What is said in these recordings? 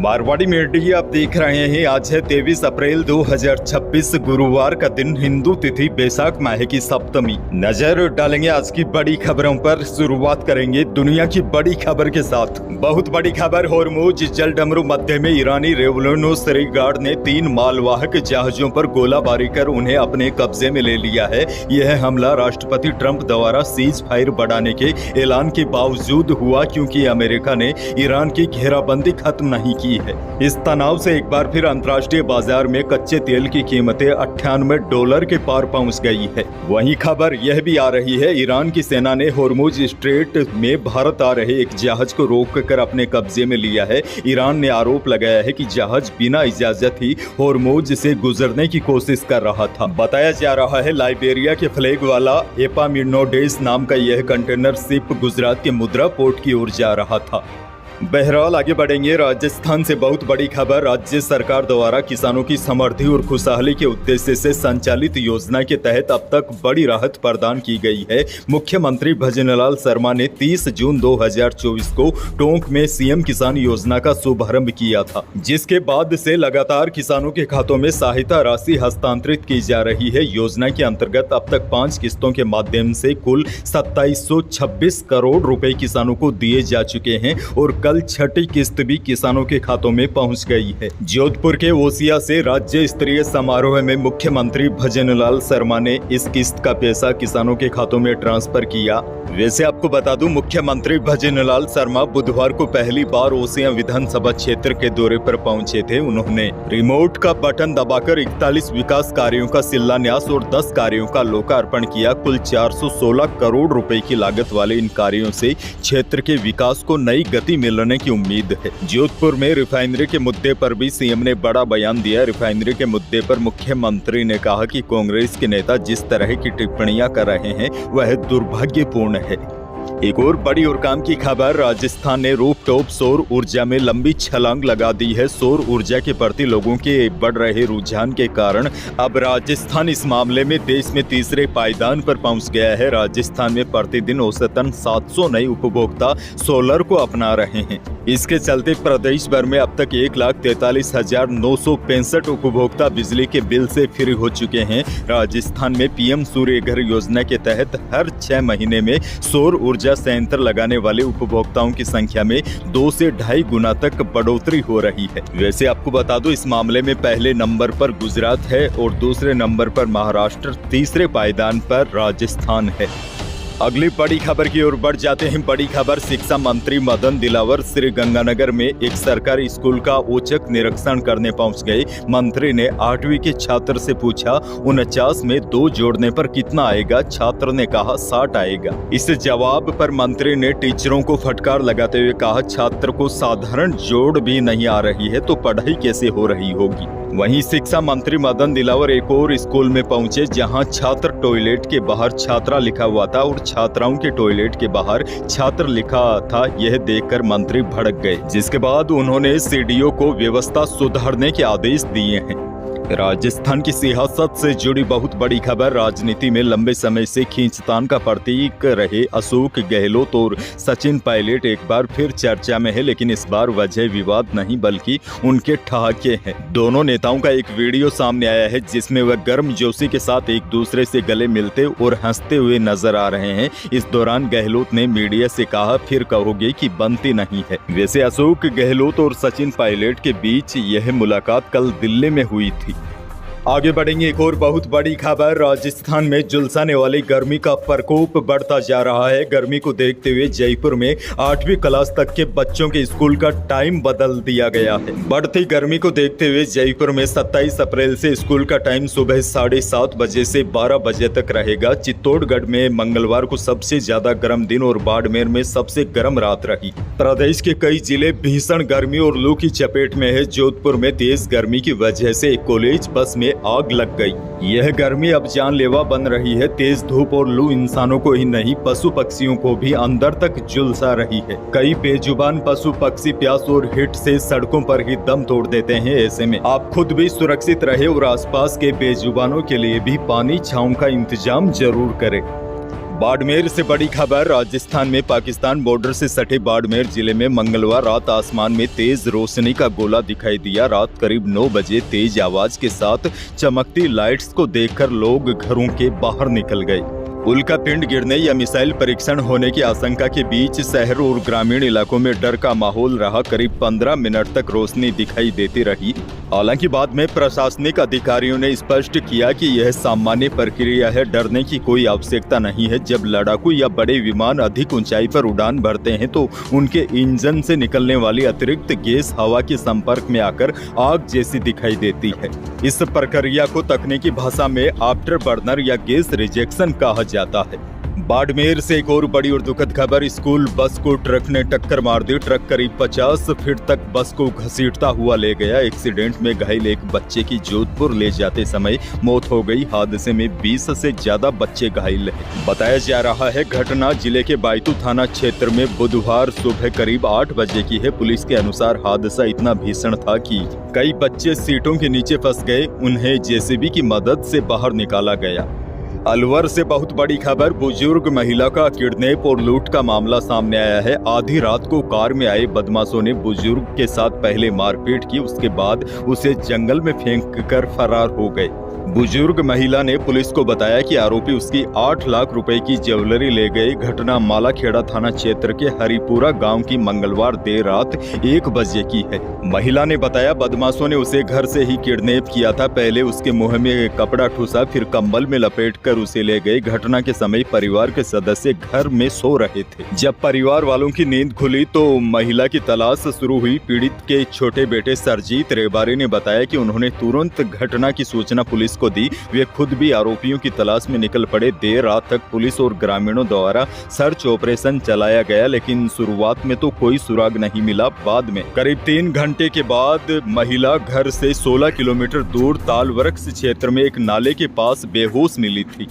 Marwari media आप देख रहे हैं। आज है 23 अप्रैल 2026 गुरुवार का दिन, हिंदू तिथि बैसाख माह की सप्तमी। नजर डालेंगे आज की बड़ी खबरों पर। शुरुआत करेंगे दुनिया की बड़ी खबर के साथ। बहुत बड़ी खबर, होर्मुज जलडमरू मध्य में ईरानी रेवोल्यूशनरी गार्ड ने 3 मालवाहक जहाजों पर गोलाबारी कर उन्हें अपने कब्जे में ले लिया है। यह हमला राष्ट्रपति ट्रंप द्वारा सीज फायर बढ़ाने के ऐलान के बावजूद हुआ, क्योंकि अमेरिका ने ईरान की घेराबंदी खत्म नहीं की है। इस तनाव से एक बार फिर अंतर्राष्ट्रीय बाजार में कच्चे तेल की कीमतें $98 के पार पहुंच गई है। वहीं खबर यह भी आ रही है, ईरान की सेना ने होर्मुज स्ट्रेट में भारत आ रहे एक जहाज को रोककर अपने कब्जे में लिया है। ईरान ने आरोप लगाया है कि जहाज बिना इजाजत ही होर्मुज से गुजरने की कोशिश कर रहा था। बताया जा रहा है लाइबेरिया के फ्लैग वाला एपामिनोडेस नाम का यह कंटेनर शिप गुजरात के मुद्रा पोर्ट की ओर जा रहा था। बहरहाल आगे बढ़ेंगे। राजस्थान से बहुत बड़ी खबर, राज्य सरकार द्वारा किसानों की समृद्धि और खुशहाली के उद्देश्य से संचालित योजना के तहत अब तक बड़ी राहत प्रदान की गई है। मुख्यमंत्री भजनलाल शर्मा ने 30 जून 2024 को टोंक में सीएम किसान योजना का शुभारंभ किया था, जिसके बाद से लगातार किसानों के खातों में सहायता राशि हस्तांतरित की जा रही है। योजना के अंतर्गत अब तक 5 किस्तों के माध्यम से कुल 2726 करोड़ रुपए किसानों को दिए जा चुके हैं और कल 6ठी किस्त भी किसानों के खातों में पहुंच गई है। जोधपुर के ओसिया से राज्य स्तरीय समारोह में मुख्यमंत्री भजनलाल शर्मा ने इस किस्त का पैसा किसानों के खातों में ट्रांसफर किया। वैसे आपको बता दूं, मुख्यमंत्री भजनलाल शर्मा बुधवार को पहली बार ओसिया विधानसभा क्षेत्र के दौरे पर पहुंचे थे। उन्होंने रिमोट का बटन दबाकर 41 विकास कार्यों का शिलान्यास और 10 कार्यों का लोकार्पण किया। कुल 416 करोड़ रुपए की लागत वाले इन कार्यों से क्षेत्र के विकास को नई गति मिलने की उम्मीद है। जोधपुर में रिफाइनरी के मुद्दे पर भी सीएम ने बड़ा बयान दिया। रिफाइनरी के मुद्दे पर मुख्यमंत्री ने कहा कि कांग्रेस के नेता जिस तरह की टिप्पणियां कर रहे हैं वह दुर्भाग्यपूर्ण है। एक और बड़ी और काम की खबर, राजस्थान ने रूफटॉप सौर ऊर्जा में लंबी छलांग लगा दी है। सौर ऊर्जा के प्रति लोगों के बढ़ रहे रुझान के कारण अब राजस्थान इस मामले में देश में तीसरे पायदान पर पहुंच गया है। राजस्थान में प्रतिदिन औसतन 700 नए उपभोक्ता सोलर को अपना रहे हैं। इसके चलते प्रदेश भर में अब तक 1,43,965 उपभोक्ता बिजली के बिल से फ्री हो चुके हैं। राजस्थान में पीएम सूर्य घर योजना के तहत हर 6 महीने में सौर ऊर्जा संयंत्र लगाने वाले उपभोक्ताओं की संख्या में 2 से 2.5 गुना तक बढ़ोतरी हो रही है। वैसे आपको बता दूं, इस मामले में पहले नंबर पर गुजरात है और दूसरे नंबर पर महाराष्ट्र, तीसरे पायदान पर राजस्थान है। अगली बड़ी खबर की ओर बढ़ जाते हैं। बड़ी खबर, शिक्षा मंत्री मदन दिलावर श्रीगंगानगर में एक सरकारी स्कूल का औचक निरीक्षण करने पहुंच गए। मंत्री ने 8वीं के छात्र से पूछा 49 में 2 जोड़ने पर कितना आएगा। छात्र ने कहा 60 आएगा। इस जवाब पर मंत्री ने टीचरों को फटकार लगाते हुए कहा, छात्र को साधारण जोड़ भी नहीं आ रही है तो पढ़ाई कैसे हो रही होगी। वहीं शिक्षा मंत्री मदन दिलावर एक और स्कूल में पहुंचे, जहां छात्र टॉयलेट के बाहर छात्रा लिखा हुआ था और छात्राओं के टॉयलेट के बाहर छात्र लिखा था। यह देखकर मंत्री भड़क गए, जिसके बाद उन्होंने सीडीओ को व्यवस्था सुधारने के आदेश दिए हैं। राजस्थान की सियासत से जुड़ी बहुत बड़ी खबर, राजनीति में लंबे समय से खींचतान का प्रतीक रहे अशोक गहलोत और सचिन पायलट एक बार फिर चर्चा में है, लेकिन इस बार वजह विवाद नहीं बल्कि उनके ठहाके हैं। दोनों नेताओं का एक वीडियो सामने आया है, जिसमें वह गर्मजोशी के साथ एक दूसरे से गले मिलते और हंसते हुए नजर आ रहे हैं। इस दौरान गहलोत ने मीडिया से कहा, फिर कहोगे कि बनती नहीं है। वैसे अशोक गहलोत और सचिन पायलट के बीच यह मुलाकात कल दिल्ली में हुई थी। आगे बढ़ेंगे। एक और बहुत बड़ी खबर, राजस्थान में झुलसाने वाली गर्मी का प्रकोप बढ़ता जा रहा है। गर्मी को देखते हुए जयपुर में 8वीं क्लास तक के बच्चों के स्कूल का टाइम बदल दिया गया है। बढ़ती गर्मी को देखते हुए जयपुर में 27 अप्रैल से स्कूल का टाइम सुबह 7:30 बजे से 12 बजे तक रहेगा। चित्तौड़गढ़ में मंगलवार को सबसे ज्यादा गर्म दिन और बाड़मेर में सबसे गर्म रात रही। प्रदेश के कई जिले भीषण गर्मी और लू की चपेट में है। जोधपुर में तेज गर्मी की वजह से एक कॉलेज बस में आग लग गई। यह गर्मी अब जानलेवा बन रही है। तेज धूप और लू इंसानों को ही नहीं, पशु पक्षियों को भी अंदर तक झुलसा रही है। कई बेजुबान पशु पक्षी प्यास और हिट से सड़कों पर ही दम तोड़ देते हैं। ऐसे में आप खुद भी सुरक्षित रहे और आसपास के बेजुबानों के लिए भी पानी छांव का इंतजाम जरूर करें। बाड़मेर से बड़ी खबर। राजस्थान में पाकिस्तान बॉर्डर से सटे बाड़मेर जिले में मंगलवार रात आसमान में तेज रोशनी का गोला दिखाई दिया। रात करीब 9 बजे तेज आवाज के साथ चमकती लाइट्स को देखकर लोग घरों के बाहर निकल गए। उल्कापिंड गिरने या मिसाइल परीक्षण होने की आशंका के बीच शहर और ग्रामीण इलाकों में डर का माहौल रहा। करीब 15 मिनट तक रोशनी दिखाई देती रही। हालांकि बाद में प्रशासनिक अधिकारियों ने स्पष्ट किया कि यह सामान्य प्रक्रिया है, डरने की कोई आवश्यकता नहीं है। जब लड़ाकू या बड़े विमान अधिक ऊंचाई पर उड़ान भरते हैं तो उनके इंजन से निकलने वाली अतिरिक्त गैस हवा के संपर्क में आकर आग जैसी दिखाई देती है। इस प्रक्रिया को तकनीकी भाषा में आफ्टर बर्नर या गैस रिजेक्शन कहा जाता है। बाड़मेर से एक और बड़ी और दुखद खबर। स्कूल बस को ट्रक ने टक्कर मार दी। ट्रक करीब 50 फीट तक बस को घसीटता हुआ ले गया। एक्सीडेंट में घायल एक बच्चे की जोधपुर ले जाते समय मौत हो गई। हादसे में 20 से ज्यादा बच्चे घायल हैं। बताया जा रहा है घटना जिले के बायतू थाना क्षेत्र में बुधवार सुबह करीब 8 बजे की है। पुलिस के अनुसार हादसा इतना भीषण था कि कई बच्चे सीटों के नीचे फंस गए। उन्हें जेसीबी की मदद से बाहर निकाला गया। अलवर से बहुत बड़ी खबर। बुजुर्ग महिला का किडनैप और लूट का मामला सामने आया है। आधी रात को कार में आए बदमाशों ने बुजुर्ग के साथ पहले मारपीट की, उसके बाद उसे जंगल में फेंक कर फरार हो गए। बुजुर्ग महिला ने पुलिस को बताया कि आरोपी उसकी 8 लाख रुपए की ज्वेलरी ले गए। घटना मालाखेड़ा थाना क्षेत्र के हरिपुरा गांव की मंगलवार देर रात 1 बजे की है। महिला ने बताया बदमाशों ने उसे घर से ही किडनैप किया था। पहले उसके मुंह में कपड़ा ठूसा, फिर कंबल में लपेटकर उसे ले गए। घटना के समय परिवार के सदस्य घर में सो रहे थे। जब परिवार वालों की नींद खुली तो महिला की तलाश शुरू हुई। पीड़ित के छोटे बेटे सरजीत रेबारी ने बताया कि उन्होंने तुरंत घटना की सूचना पुलिस को दी। वे खुद भी आरोपियों की तलाश में निकल पड़े। देर रात तक पुलिस और ग्रामीणों द्वारा सर्च ऑपरेशन चलाया गया, लेकिन शुरुआत में तो कोई सुराग नहीं मिला। बाद में करीब 3 घंटे के बाद महिला घर से 16 किलोमीटर दूर तालवृक्ष क्षेत्र में एक नाले के पास बेहोश मिली थी।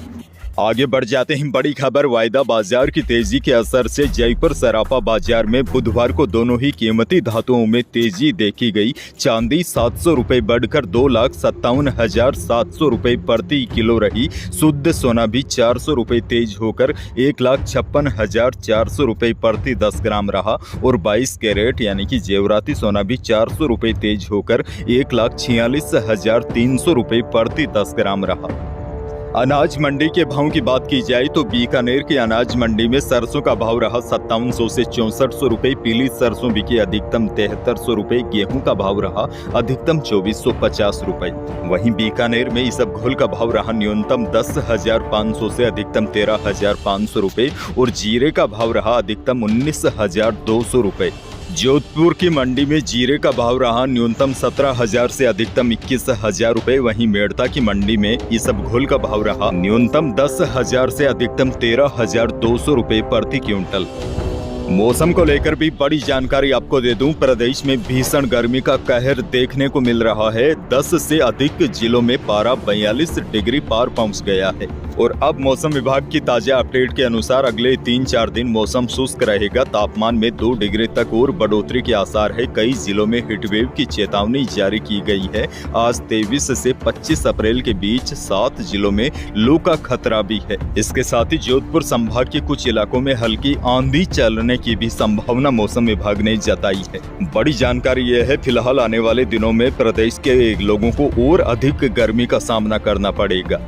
आगे बढ़ जाते हैं। बड़ी खबर। वायदा बाजार की तेजी के असर से जयपुर सराफा बाजार में बुधवार को दोनों ही कीमती धातुओं में तेजी देखी गई। चांदी 700 रुपए बढ़कर 2,57,700 रुपए प्रति किलो रही। शुद्ध सोना भी 400 रुपए तेज होकर 1,56,400 रुपए प्रति 10 ग्राम रहा और 22 कैरेट यानी कि जेवराती सोना भी 400 रुपए तेज होकर 1,46,300 रुपए प्रति 10 ग्राम रहा। अनाज मंडी के भाव की बात की जाए तो बीकानेर की अनाज मंडी में सरसों का भाव रहा 5700 से 6400 रुपए। पीली सरसों बिकी अधिकतम 7300 रुपए। गेहूं का भाव रहा अधिकतम 2450 रुपए। वहीं बीकानेर में इसबगोल का भाव रहा न्यूनतम 10,500 से अधिकतम 13,500 रुपए और जीरे का भाव रहा अधिकतम 19,200 रुपए। जोधपुर की मंडी में जीरे का भाव रहा न्यूनतम 17,000 से अधिकतम 21,000 रुपए। वहीं मेड़ता की मंडी में इसबगोल का भाव रहा न्यूनतम 10,000 से अधिकतम 13,200 रुपए प्रति क्विंटल। मौसम को लेकर भी बड़ी जानकारी आपको दे दूं। प्रदेश में भीषण गर्मी का कहर देखने को मिल रहा है। 10 से अधिक जिलों में पारा 42 डिग्री पार पहुंच गया है और अब मौसम विभाग की ताजा अपडेट के अनुसार अगले 3-4 दिन मौसम शुष्क रहेगा। तापमान में 2 डिग्री तक और बढ़ोतरी के आसार है। कई जिलों में हीटवेव की चेतावनी जारी की गई है। आज 23 से 25 अप्रैल के बीच 7 जिलों में लू का खतरा भी है। इसके साथ ही जोधपुर संभाग के कुछ इलाकों में हल्की आंधी चलने की भी संभावना मौसम विभाग ने जताई है। बड़ी जानकारी यह है फिलहाल आने वाले दिनों में प्रदेश के लोगों को और अधिक गर्मी का सामना करना पड़ेगा।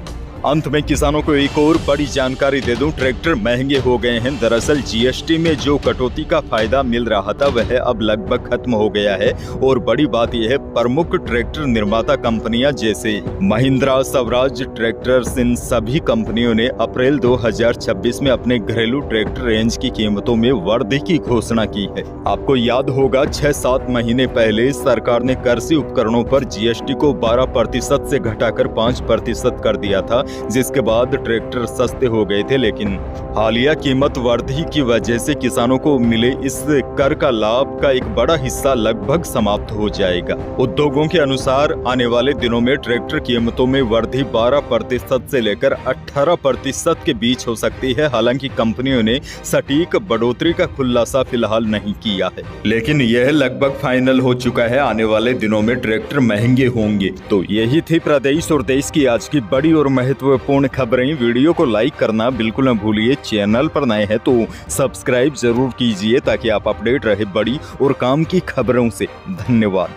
अंत में किसानों को एक और बड़ी जानकारी दे दूं। ट्रैक्टर महंगे हो गए हैं। दरअसल जीएसटी में जो कटौती का फायदा मिल रहा था वह अब लगभग खत्म हो गया है और बड़ी बात यह है प्रमुख ट्रैक्टर निर्माता कंपनियां जैसे महिंद्रा, स्वराज ट्रैक्टर्स, इन सभी कंपनियों ने अप्रैल 2026 में अपने घरेलू ट्रैक्टर रेंज की कीमतों में वृद्धि की घोषणा की है। आपको याद होगा 6-7 महीने पहले सरकार ने कृषि उपकरणों पर जीएसटी को 12% से घटाकर 5% कर दिया था, जिसके बाद ट्रैक्टर सस्ते हो गए थे। लेकिन हालिया कीमत वृद्धि की वजह से किसानों को मिले इस कर का लाभ का एक बड़ा हिस्सा लगभग समाप्त हो जाएगा। उद्योगों के अनुसार आने वाले दिनों में ट्रैक्टर कीमतों में वृद्धि 12% से लेकर 18% के बीच हो सकती है। हालांकि कंपनियों ने सटीक बढ़ोतरी का खुलासा फिलहाल नहीं किया है, लेकिन यह लगभग फाइनल हो चुका है। आने वाले दिनों में ट्रैक्टर महंगे होंगे। तो यही थी प्रदेश और देश की आज की बड़ी और महत्वपूर्ण महत्वपूर्ण खबरें, वीडियो को लाइक करना बिल्कुल न भूलिए। चैनल पर नए हैं तो सब्सक्राइब जरूर कीजिए ताकि आप अपडेट रहे बड़ी और काम की खबरों से। धन्यवाद।